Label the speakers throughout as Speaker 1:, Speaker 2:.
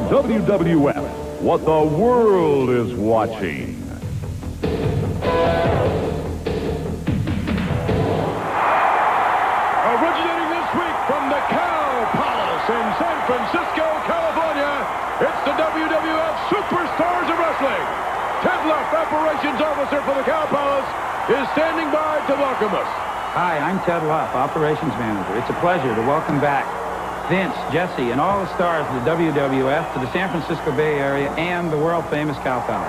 Speaker 1: WWF, what the world is watching.
Speaker 2: Originating this week from the Cow Palace in San Francisco, California, it's the WWF Superstars of Wrestling. Ted Luff, Operations Officer for the Cow Palace, is standing by to welcome us.
Speaker 3: Hi, I'm Ted Luff, Operations Manager. It's a pleasure to welcome back Vince, Jesse, and all the stars of the WWF to the San Francisco Bay Area and the world-famous Cow Palace.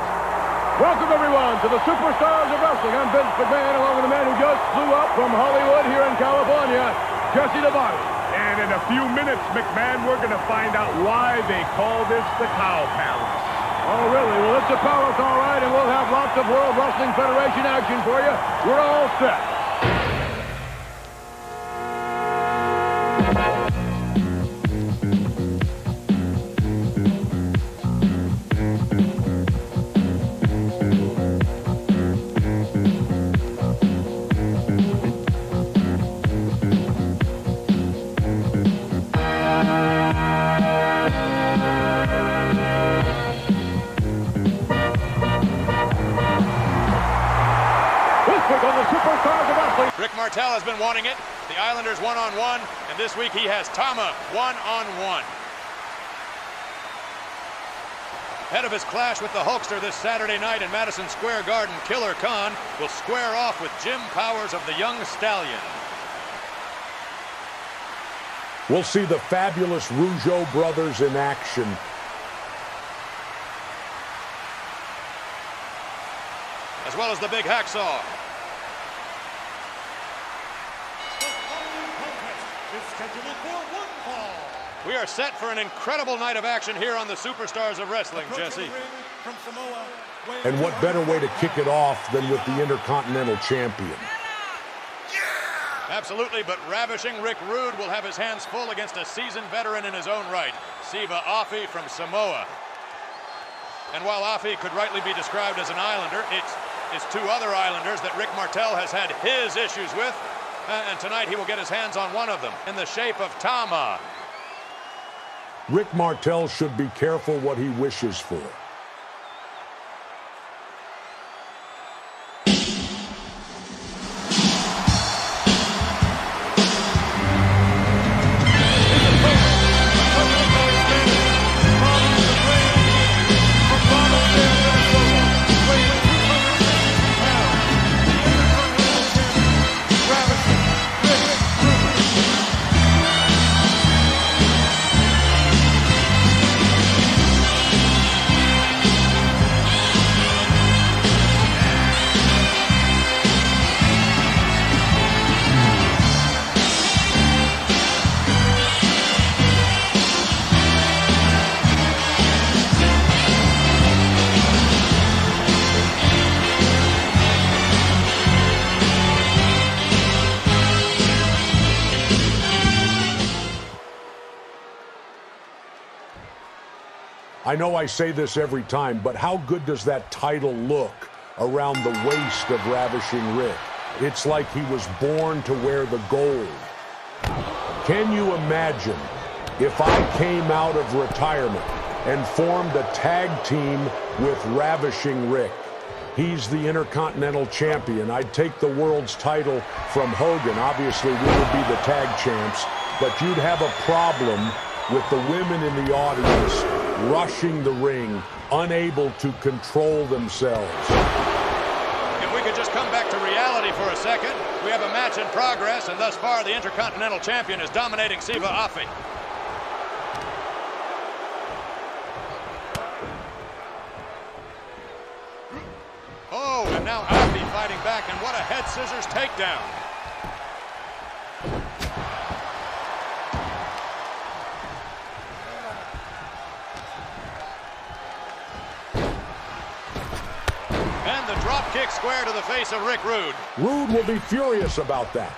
Speaker 2: Welcome, everyone, to the Superstars of Wrestling. I'm Vince McMahon, along with the man who just flew up from Hollywood here in California, Jesse DiBiase.
Speaker 4: And in a few minutes, McMahon, we're going to find out why they call this the Cow Palace.
Speaker 2: Oh, really? Well, it's a palace, all right, and we'll have lots of World Wrestling Federation action for you. We're all set.
Speaker 5: Martel has been wanting it. The Islanders one-on-one, and this week he has Tama one-on-one. Ahead of his clash with the Hulkster this Saturday night in Madison Square Garden, Killer Khan will square off with Jim Powers of the Young Stallion.
Speaker 6: We'll see the fabulous Rougeau brothers in action.
Speaker 5: As well as the big Hacksaw. We are set for an incredible night of action here on the Superstars of Wrestling, Jesse.
Speaker 6: And what better way to kick it off than with the Intercontinental Champion?
Speaker 5: Absolutely, but Ravishing Rick Rude will have his hands full against a seasoned veteran in his own right, Siva from Samoa. And while Afi could rightly be described as an Islander, it's two other Islanders that Rick Martel has had his issues with, and tonight he will get his hands on one of them in the shape of Tama.
Speaker 6: Rick Martel should be careful what he wishes for. I know I say this every time, but how good does that title look around the waist of Ravishing Rick? It's like he was born to wear the gold. Can you imagine if I came out of retirement and formed a tag team with Ravishing Rick? He's the Intercontinental Champion. I'd take the world's title from Hogan. Obviously, we would be the tag champs, but you'd have a problem with the women in the audience rushing the ring, unable to control themselves.
Speaker 5: If we could just come back to reality for a second, we have a match in progress, and thus far the Intercontinental Champion is dominating Siva Afi. Oh, and now Afi fighting back, and what a head scissors takedown. And the drop kick square to the face of Rick Rude.
Speaker 6: Rude will be furious about that.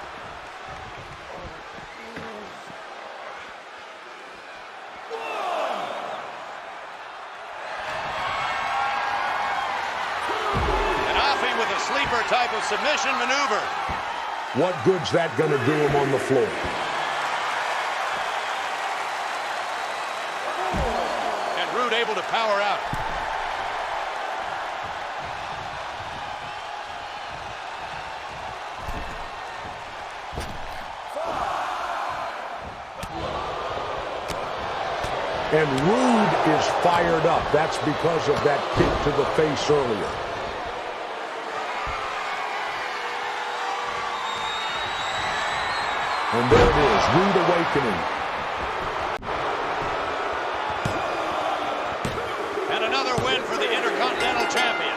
Speaker 5: And Afi with a sleeper type of submission maneuver.
Speaker 6: What good's that going to do him on the floor?
Speaker 5: power out.
Speaker 6: And Rude is fired up. That's because of that kick to the face earlier. And there it is, Rude awakening.
Speaker 5: And another win for the Intercontinental Champion.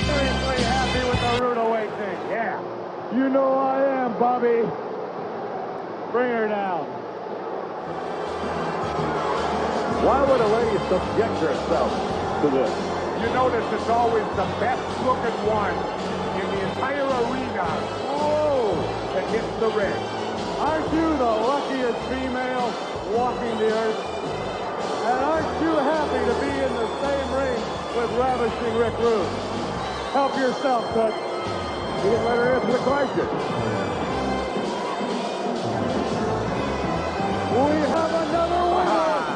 Speaker 2: Seriously happy with the rude awakening. Yeah. You know I am, Bobby. Bring her down. Why would a lady subject herself to this?
Speaker 4: You notice it's always the best-looking one in the entire arena. Oh, that hits the ring.
Speaker 2: Aren't you the luckiest female walking the earth? And aren't you happy to be in the same ring with Ravishing Rick Rude? Help yourself, Tut. You didn't let her answer the question. We have another winner.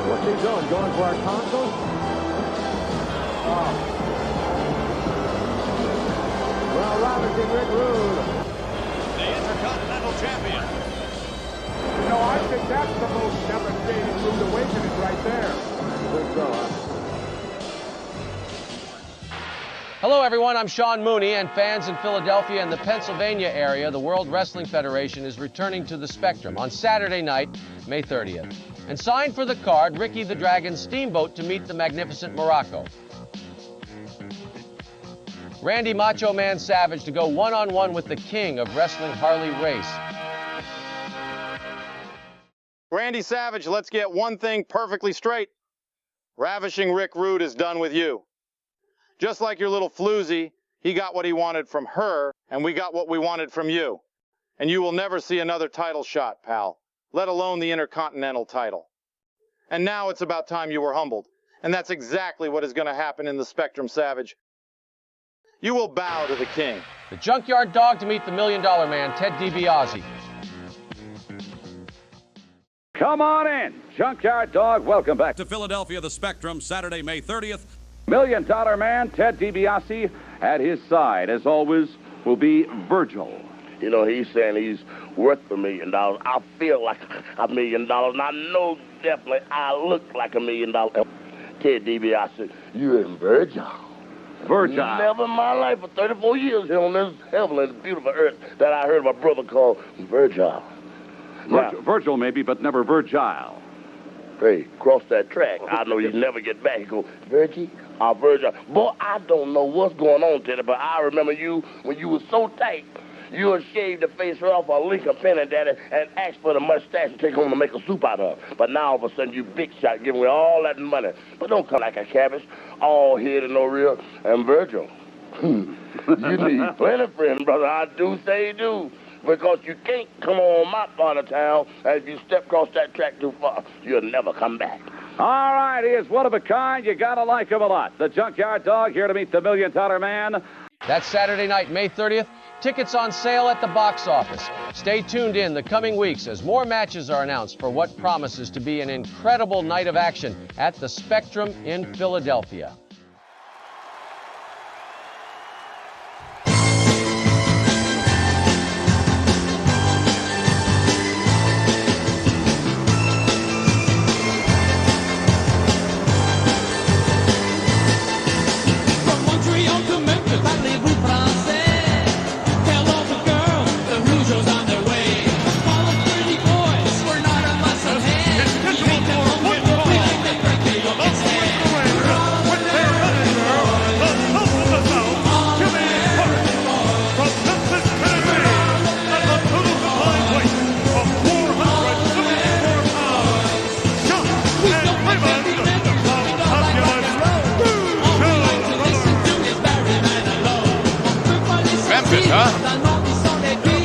Speaker 2: What's he doing? Going for our tonsils? Oh. Well, Ravishing Rick Rude.
Speaker 5: The Intercontinental Champion.
Speaker 4: You know, I think that's the most devastating rude awakening right there.
Speaker 2: I think so, huh?
Speaker 7: Hello, everyone. I'm Sean Mooney, and fans in Philadelphia and the Pennsylvania area, the World Wrestling Federation is returning to the Spectrum on Saturday night, May 30th. And signed for the card, Ricky the Dragon Steamboat to meet the magnificent Morocco. Randy Macho Man Savage to go one-on-one with the king of wrestling, Harley Race.
Speaker 8: Randy Savage, let's get one thing perfectly straight. Ravishing Rick Rude is done with you. Just like your little floozy, he got what he wanted from her, and we got what we wanted from you. And you will never see another title shot, pal, let alone the Intercontinental title. And now it's about time you were humbled. And that's exactly what is going to happen in the Spectrum, Savage. You will bow to the king.
Speaker 7: The Junkyard Dog to meet the $1 Million Man, Ted DiBiase.
Speaker 9: Come on in. Junkyard Dog, welcome back
Speaker 10: to Philadelphia, the Spectrum, Saturday, May 30th.
Speaker 9: $1 Million Man, Ted DiBiase, at his side, as always, will be Virgil.
Speaker 11: You know, he's saying he's worth $1 million. I feel like $1 million, and I know definitely I look like $1 million. Ted DiBiase, you and Virgil.
Speaker 9: Virgil.
Speaker 11: Never in my life for 34 years here on this heavenly beautiful earth that I heard my brother call Virgil.
Speaker 9: Virgil maybe, but never Virgil.
Speaker 11: Hey, cross that track. I know he'd never get back. He go, Virgil, Virgil. Boy, I don't know what's going on, Teddy, but I remember you when you was so tight. You would shave the face right off a Lincoln penny, Daddy, and ask for the mustache to take home to make a soup out of. But now, all of a sudden, you big shot giving away all that money. But don't come like a cabbage, all head and no real. And Virgil, you need plenty of friends, brother. I do say you do. Because you can't come on my part of town, and if you step across that track too far, you'll never come back.
Speaker 9: All right, he is one of a kind. You gotta like him a lot. The Junkyard Dog here to meet the $1 Million Man.
Speaker 7: That's Saturday night, May 30th. Tickets on sale at the box office. Stay tuned in the coming weeks as more matches are announced for what promises to be an incredible night of action at the Spectrum in Philadelphia.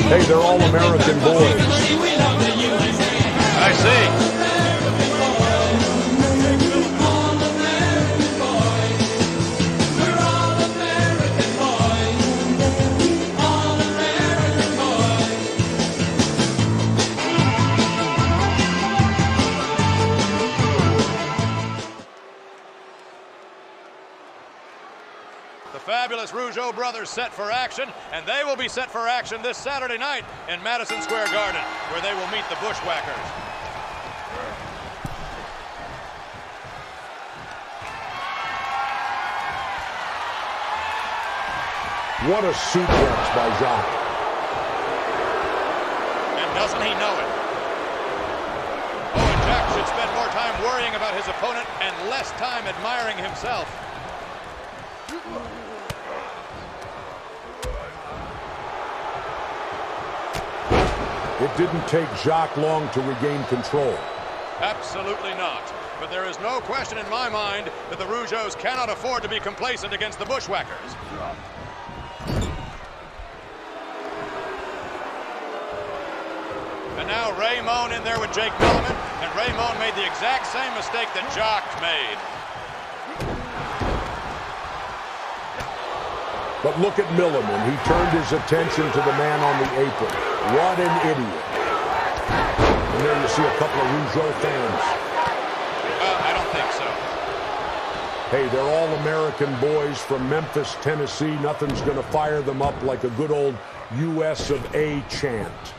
Speaker 6: Hey, they're all American boys.
Speaker 5: I see. fabulous Rougeau brothers set for action, and they will be set for action this Saturday night in Madison Square Garden, where they will meet the Bushwhackers.
Speaker 6: What a suplex by Jacques.
Speaker 5: And doesn't he know it? Oh, and Jack should spend more time worrying about his opponent and less time admiring himself.
Speaker 6: It didn't take Jacques long to regain control.
Speaker 5: Absolutely not. But there is no question in my mind that the Rougeaus cannot afford to be complacent against the Bushwhackers. And now Raymond in there with Jake Milliman, and Raymond made the exact same mistake that Jacques made.
Speaker 6: But look at Milliman. He turned his attention to the man on the apron. What an idiot. And there you see a couple of Rougeau fans.
Speaker 5: I don't think so.
Speaker 6: Hey, they're all American boys from Memphis, Tennessee. Nothing's going to fire them up like a good old US of A chant.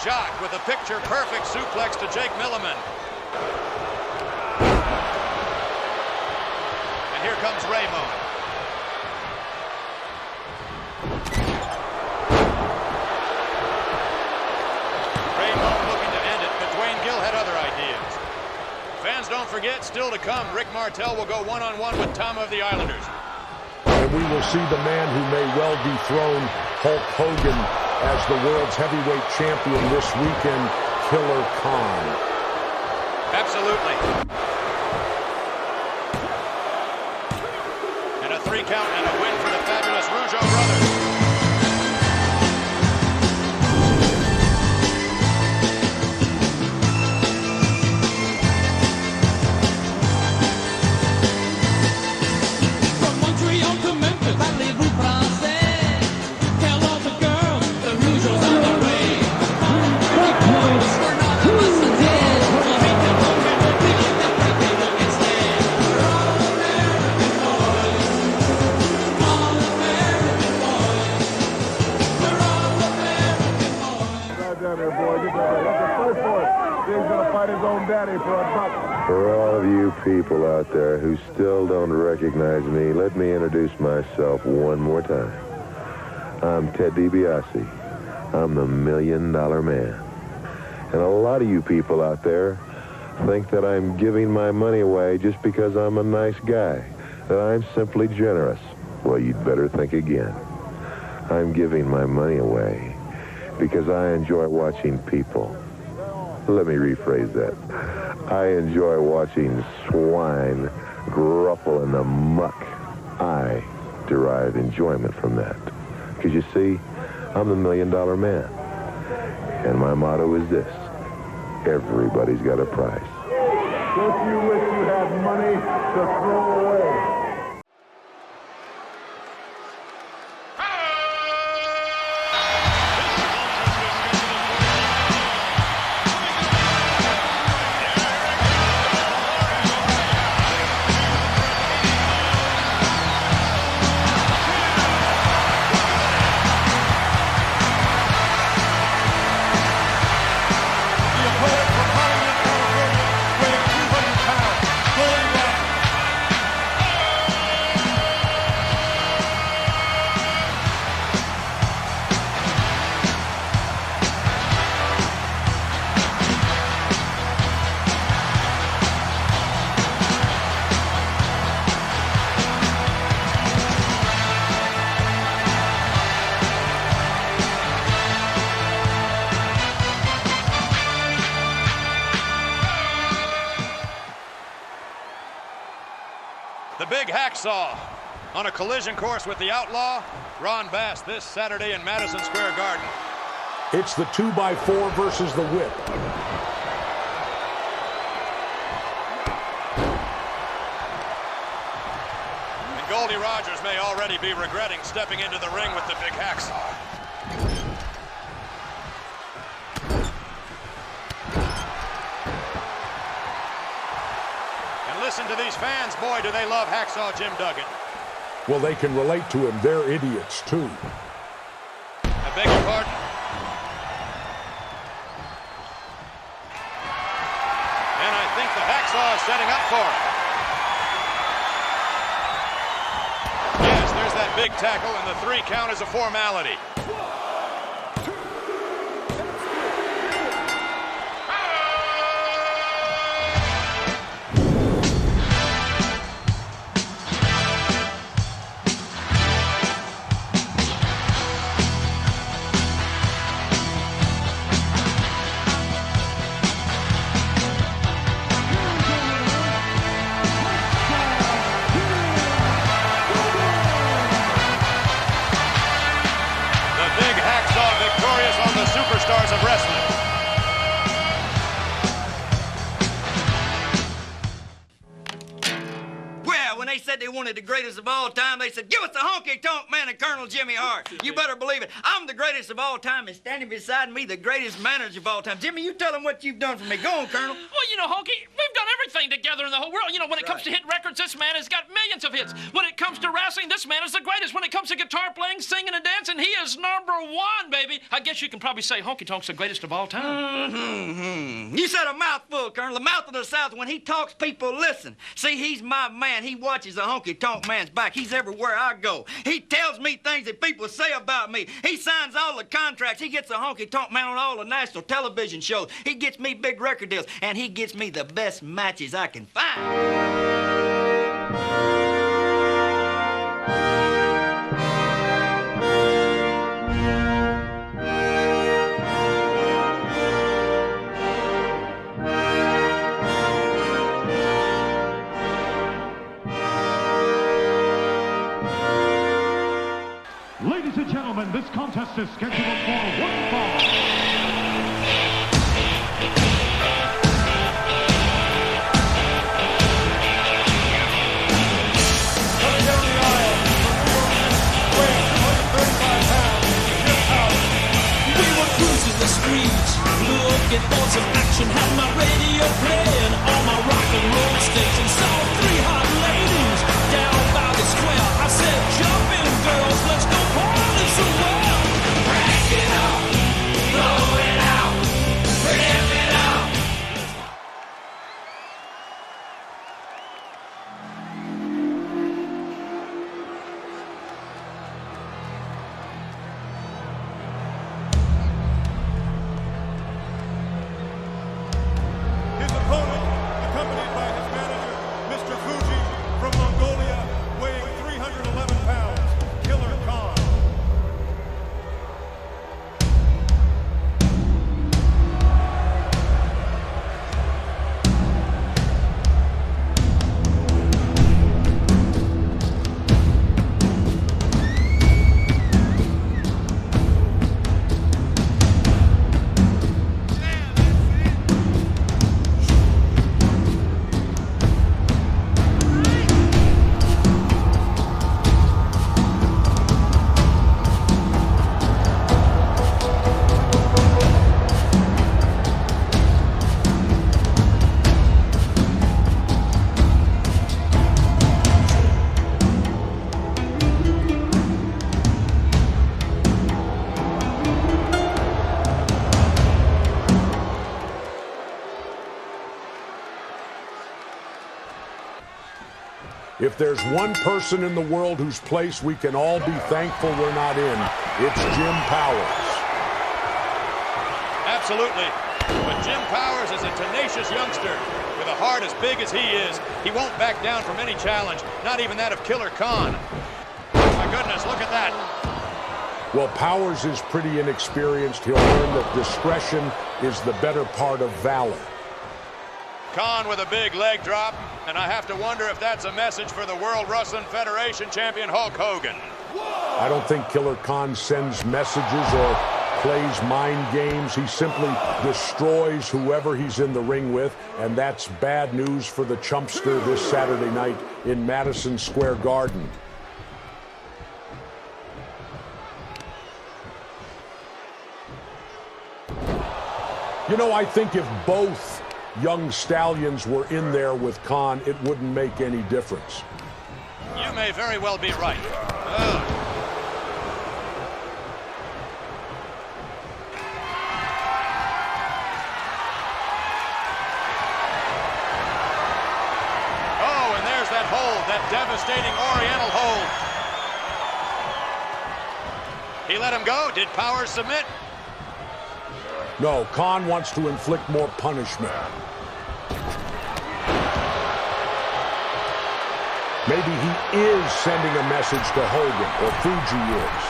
Speaker 5: Jacques with a picture-perfect suplex to Jake Milliman. And here comes Raymond. Raymond looking to end it, but Duane Gill had other ideas. Fans, don't forget, still to come, Rick Martel will go one-on-one with Tama of the Islanders.
Speaker 6: And we will see the man who may well dethrone Hulk Hogan as the world's heavyweight champion this weekend, Killer Khan.
Speaker 5: Absolutely. And a 3 count and a win for the fabulous Rougeau brothers.
Speaker 12: From Montreal to Memphis, parlez-vous français? Tell all the girls the Rougeau's on the way. Pretty boys, we're not a must of dead. We'll make them look and we'll be like that right they look instead. We're all American boys. All American boys. We're all American boys.
Speaker 2: Right down there, boy. Get down there. That's a fight for it. He's gonna fight his own daddy for a buck.
Speaker 13: For all of you people out there who still don't recognize me, let me introduce myself one more time. I'm Ted DiBiase. I'm the $1 Million Man. And a lot of you people out there think that I'm giving my money away just because I'm a nice guy, that I'm simply generous. Well, you'd better think again. I'm giving my money away because I enjoy watching people. Let me rephrase that. I enjoy watching swine gruffle in the muck. I derive enjoyment from that. Because you see, I'm the $1 Million Man. And my motto is this: everybody's got a price.
Speaker 2: Don't you wish you had money to throw away?
Speaker 5: The big Hacksaw on a collision course with the Outlaw, Ron Bass, this Saturday in Madison Square Garden.
Speaker 6: It's the 2x4 versus the whip.
Speaker 5: And Goldie Rogers may already be regretting stepping into the ring with the big Hacksaw. And listen to these fans. Boy, do they love Hacksaw Jim Duggan.
Speaker 6: Well, they can relate to him. They're idiots, too.
Speaker 5: I beg your pardon? And I think the Hacksaw is setting up for it. Yes, there's that big tackle, and the 3 count is a formality. Superstars of wrestling.
Speaker 14: Well, when they said they wanted the greatest of all time, they said, give us the Honky Tonk Man and Colonel Jimmy Hart. You better believe it. I'm the greatest of all time, and standing beside me, the greatest manager of all time. Jimmy, you tell them what you've done for me. Go on, Colonel.
Speaker 15: Well, you know, Honky, we've done everything together in the whole world. You know, when it comes to hit records, this man has got millions of hits. When it comes to wrestling, this man is the greatest. When it comes to guitar playing, singing, and dancing, he is #1, baby. I guess you can probably say Honky Tonk's the greatest of all time.
Speaker 14: You said a mouthful, Colonel. The mouth of the South. When he talks, people listen. See, he's my man. He watches the Honky Tonk Man's back. He's everywhere I go. He tells me things that people say about me. He signs all the contracts. He gets the Honky Tonk Man on all the national television shows. He gets me big record deals, and he gets me the best matches I can find.
Speaker 2: Ladies and gentlemen, this contest is scheduled for one fall. Coming down the aisle, weighing 235 pounds, Jim Howard.
Speaker 12: We were cruising the streets, looking for some action. Had my radio playing on my rock and roll station. Saw 3 hot ladies down by the square. I said, jump in, girls, let's go party somewhere. Crank it up, blow it out, rip it up.
Speaker 2: His opponent, accompanied by his manager, Mr. FujI from Mongolia, weighing 311 pounds, Killer Khan.
Speaker 6: If there's one person in the world whose place we can all be thankful we're not in, it's Jim Powers.
Speaker 5: Absolutely. But Jim Powers is a tenacious youngster. With a heart as big as he is, he won't back down from any challenge, not even that of Killer Khan. My goodness, look at that.
Speaker 6: Well, Powers is pretty inexperienced. He'll learn that discretion is the better part of valor.
Speaker 5: Khan with a big leg drop, and I have to wonder if that's a message for the World Wrestling Federation champion Hulk Hogan.
Speaker 6: I don't think Killer Khan sends messages or plays mind games. He simply destroys whoever he's in the ring with, and that's bad news for the Chumpster this Saturday night in Madison Square Garden. You know, I think if both young stallions were in there with Khan, it wouldn't make any difference.
Speaker 5: You may very well be right. Oh, and there's that hold, that devastating Oriental hold. He let him go. Did Powers submit?
Speaker 6: No, Khan wants to inflict more punishment. Maybe he is sending a message to Hogan, or FujI is.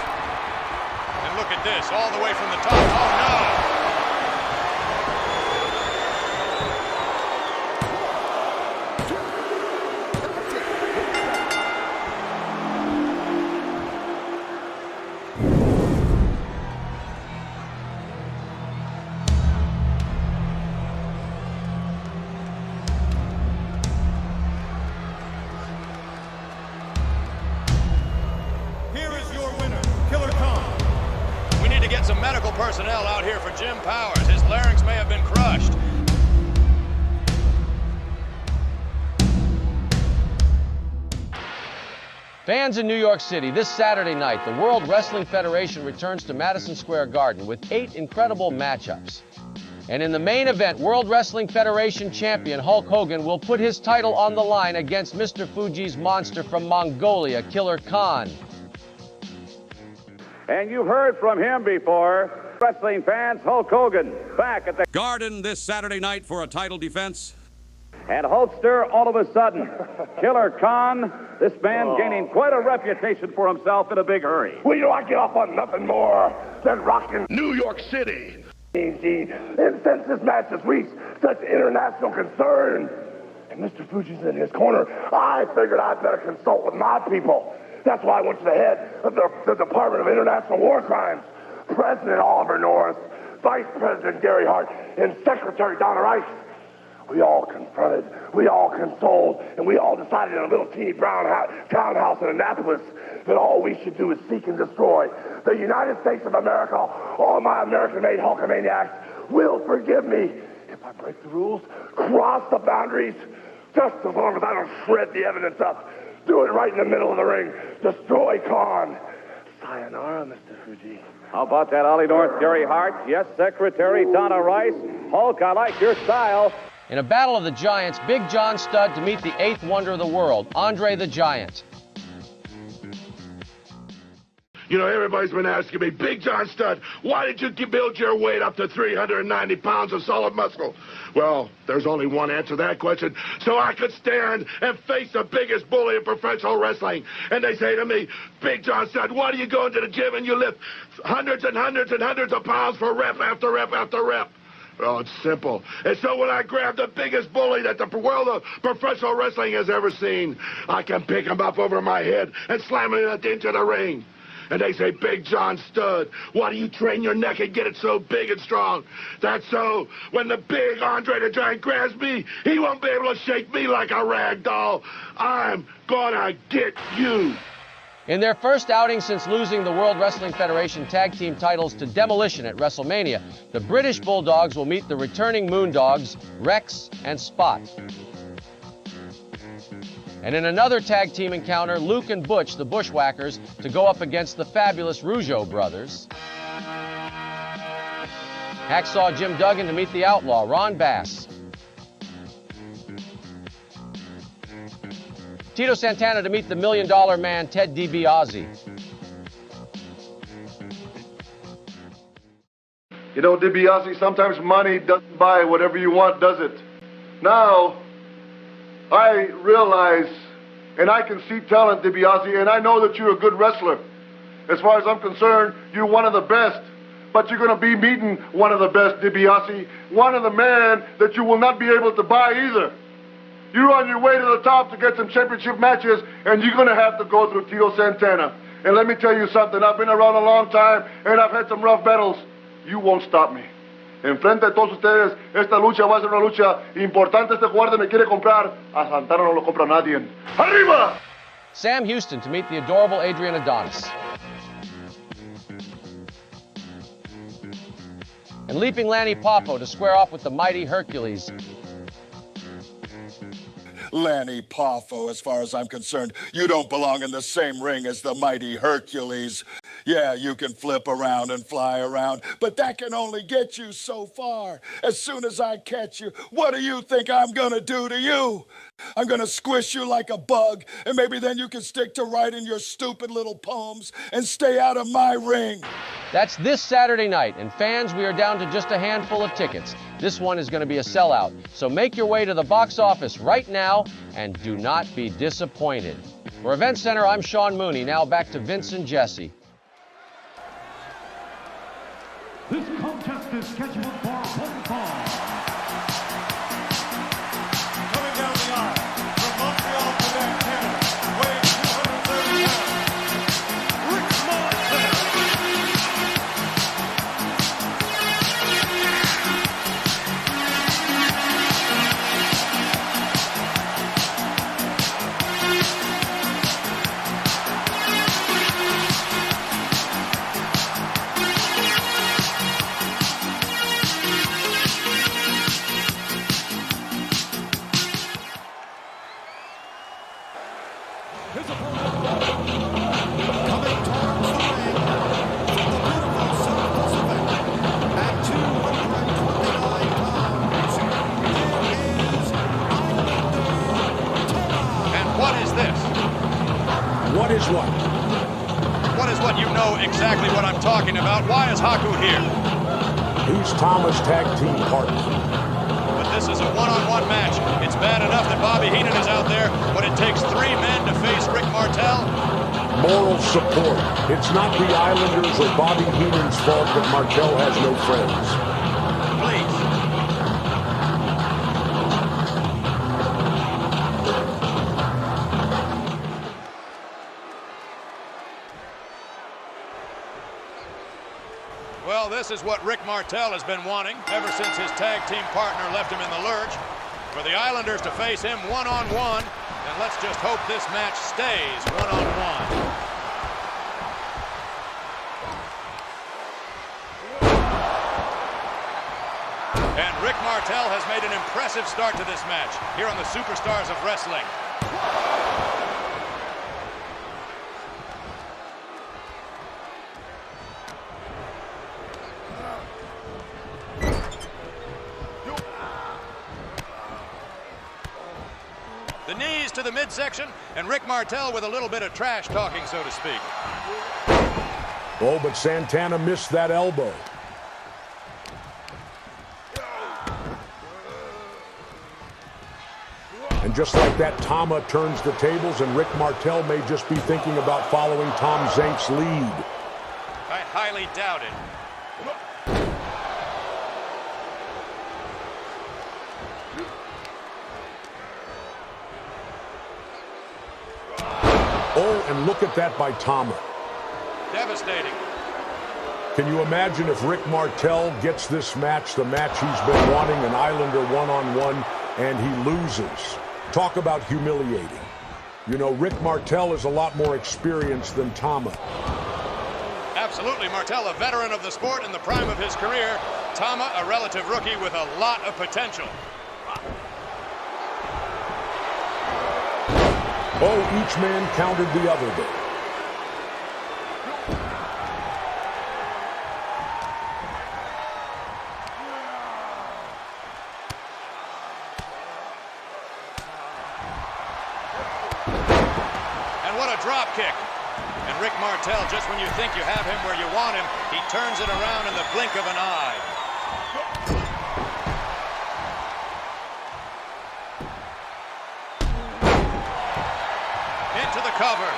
Speaker 5: And look at this, all the way from the top. Oh, no! Some medical personnel out here for Jim Powers. His larynx may have been crushed.
Speaker 7: Fans in New York City, this Saturday night, the World Wrestling Federation returns to Madison Square Garden with 8 incredible matchups. And in the main event, World Wrestling Federation champion Hulk Hogan will put his title on the line against Mr. Fuji's monster from Mongolia, Killer Khan.
Speaker 9: And you've heard from him before. Wrestling fans, Hulk Hogan back at the
Speaker 10: Garden this Saturday night for a title defense.
Speaker 9: And Hulkster, all of a sudden, Killer Khan, this man gaining quite a reputation for himself in a big hurry.
Speaker 11: Well, you know, I get off on nothing more than rocking New York City. And since this match has reached such international concern, and Mr. Fuji's in his corner, I figured I'd better consult with my people. That's why I went to the head of the Department of International War Crimes, President Oliver North, Vice President Gary Hart, and Secretary Donna Rice. We all confronted, we all consoled, and we all decided in a little teeny brown townhouse in Annapolis that all we should do is seek and destroy the United States of America. All my American-made Hulkamaniacs will forgive me if I break the rules, cross the boundaries, just as long as I don't shred the evidence up. Do it right in the middle of the ring. Destroy Khan. Sayonara, Mr. Fuji.
Speaker 9: How about that, Ollie North, Gary Hart? Yes, Secretary Donna Rice. Hulk, I like your style.
Speaker 7: In a battle of the giants, Big John Studd to meet the 8th wonder of the world, Andre the Giant.
Speaker 16: You know, everybody's been asking me, Big John Studd, why did you build your weight up to 390 pounds of solid muscle? Well, there's only one answer to that question. So I could stand and face the biggest bully in professional wrestling. And they say to me, Big John Studd, why do you go into the gym and you lift hundreds and hundreds and hundreds of pounds for rep after rep after rep? Well, it's simple. And so when I grab the biggest bully that the world of professional wrestling has ever seen, I can pick him up over my head and slam him into the ring. And they say, Big John Studd, why do you train your neck and get it so big and strong? That's so when the big Andre the Giant grabs me, he won't be able to shake me like a rag doll. I'm gonna get you.
Speaker 7: In their first outing since losing the World Wrestling Federation tag team titles to Demolition at WrestleMania, the British Bulldogs will meet the returning Moondogs, Rex and Spot. And in another tag team encounter, Luke and Butch, the Bushwhackers, to go up against the fabulous Rougeau brothers. Hacksaw Jim Duggan to meet the Outlaw, Ron Bass. Tito Santana to meet the $1 Million Man, Ted DiBiase.
Speaker 17: You know, DiBiase, sometimes money doesn't buy whatever you want, does it? Now, I realize, and I can see talent, DiBiase, and I know that you're a good wrestler. As far as I'm concerned, you're one of the best. But you're going to be meeting one of the best, DiBiase, one of the men that you will not be able to buy either. You're on your way to the top to get some championship matches, and you're going to have to go through Tito Santana. And let me tell you something, I've been around a long time, and I've had some rough battles. You won't stop me. Enfrente de todos ustedes, esta lucha va a ser una lucha importante. Este guardia me quiere comprar. A Santana no lo compra nadie. ¡Arriba!
Speaker 7: Sam Houston to meet the adorable Adrian Adonis. and leaping Lanny Poffo to square off with the mighty Hercules.
Speaker 18: Lanny Poffo, as far as I'm concerned, you don't belong in the same ring as the mighty Hercules. Yeah, you can flip around and fly around, but that can only get you so far. As soon as I catch you, what do you think I'm gonna do to you? I'm gonna squish you like a bug, and maybe then you can stick to writing your stupid little poems and stay out of my ring.
Speaker 7: That's this Saturday night, and fans, we are down to just a handful of tickets. This one is going to be a sellout, so make your way to the box office right now and do not be disappointed. For Event Center, I'm Sean Mooney. Now back to Vince and Jesse.
Speaker 2: This contest is scheduled for one fall. Coming down the aisle from Montreal, Quebec, Canada, weighing 230 pounds, Rick Martel.
Speaker 5: What is what you know exactly what I'm talking about? Why is Haku here?
Speaker 6: He's Tama's tag team partner.
Speaker 5: But this is a one-on-one match. It's bad enough that Bobby Heenan is out there, but it takes 3 men to face Rick Martel.
Speaker 6: Moral support. It's not the Islanders or Bobby Heenan's fault that Martel has no friends.
Speaker 5: Please. Well, this is what Rick Martel has been wanting ever since his tag team partner left him in the lurch. For the Islanders to face him one-on-one, and let's just hope this match stays one-on-one. And Rick Martel has made an impressive start to this match here on the Superstars of Wrestling. The knees to the midsection, and Rick Martel with a little bit of trash talking, so to speak.
Speaker 6: Oh, but Santana missed that elbow. And just like that, Tama turns the tables, and Rick Martel may just be thinking about following Tom Zank's lead.
Speaker 5: I highly doubt it.
Speaker 6: Oh, and look at that by Tama.
Speaker 5: Devastating.
Speaker 6: Can you imagine if Rick Martel gets this match, the match he's been wanting, an Islander one-on-one, and he loses? Talk about humiliating. You know, Rick Martel is a lot more experienced than Tama.
Speaker 5: Absolutely, Martel, a veteran of the sport in the prime of his career. Tama, a relative rookie with a lot of potential.
Speaker 6: Oh, each man countered the other there.
Speaker 5: And what a drop kick. And Rick Martel, just when you think you have him where you want him, he turns it around in the blink of an eye. Into the cover.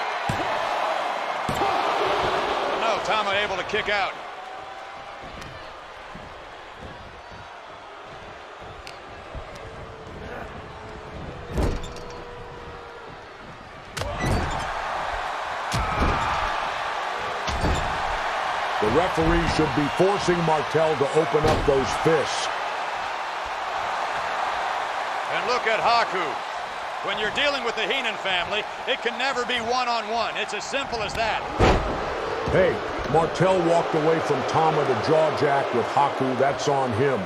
Speaker 5: No, Tama able to kick out.
Speaker 6: The referee should be forcing Martel to open up those fists.
Speaker 5: And look at Haku. When you're dealing with the Heenan family, it can never be one-on-one. It's as simple as that.
Speaker 6: Hey, Martel walked away from Tama to jaw jack with Haku. That's on him.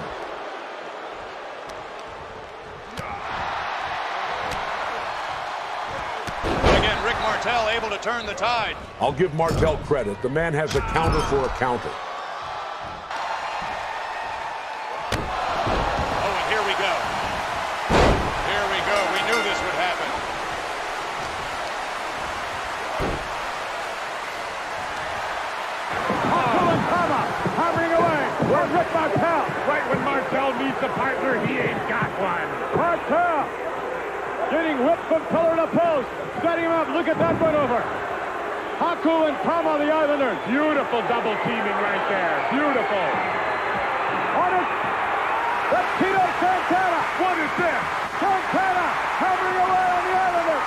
Speaker 5: Again, Rick Martel able to turn the tide.
Speaker 6: I'll give Martel credit. The man has a counter for a counter.
Speaker 5: Oh, and here we go. Here we go. We knew this would happen.
Speaker 4: Hammering away. Where's Rick Martel? Right when Martel needs a partner, he ain't got one. Martel getting whipped from pillar to post. Setting him up. Look at that one over. Haku and Tama, the Islanders. Beautiful double teaming right there. Beautiful. On it. That's Tito Santana. What is this? Santana hammering away on the Islanders.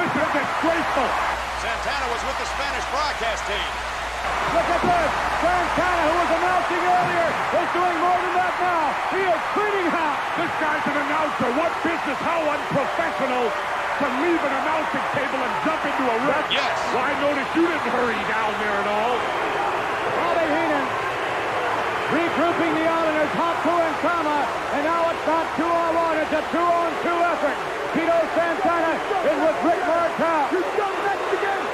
Speaker 4: This is disgraceful.
Speaker 5: Santana was with the Spanish broadcast team.
Speaker 4: Look at this! Santana, who was announcing earlier, is doing more than that now. He is cleaning house. This guy's an announcer. What business? How unprofessional to leave an announcing table and jump into a ring.
Speaker 5: Yes.
Speaker 4: Well, I noticed you didn't hurry down there at all. Bobby Heenan regrouping the Islanders, Haku and Tama, and now it's not 2-on-1. It's a 2-on-2 effort. Tito Santana is with Rick Martel. You go next again.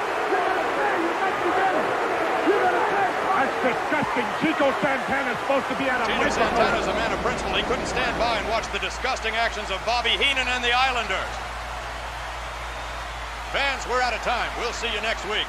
Speaker 4: That's disgusting. Chico Santana's supposed to be at a
Speaker 5: Tito Santana's a man of principle. He couldn't stand by and watch the disgusting actions of Bobby Heenan and the Islanders. Fans, we're out of time. We'll see you next week.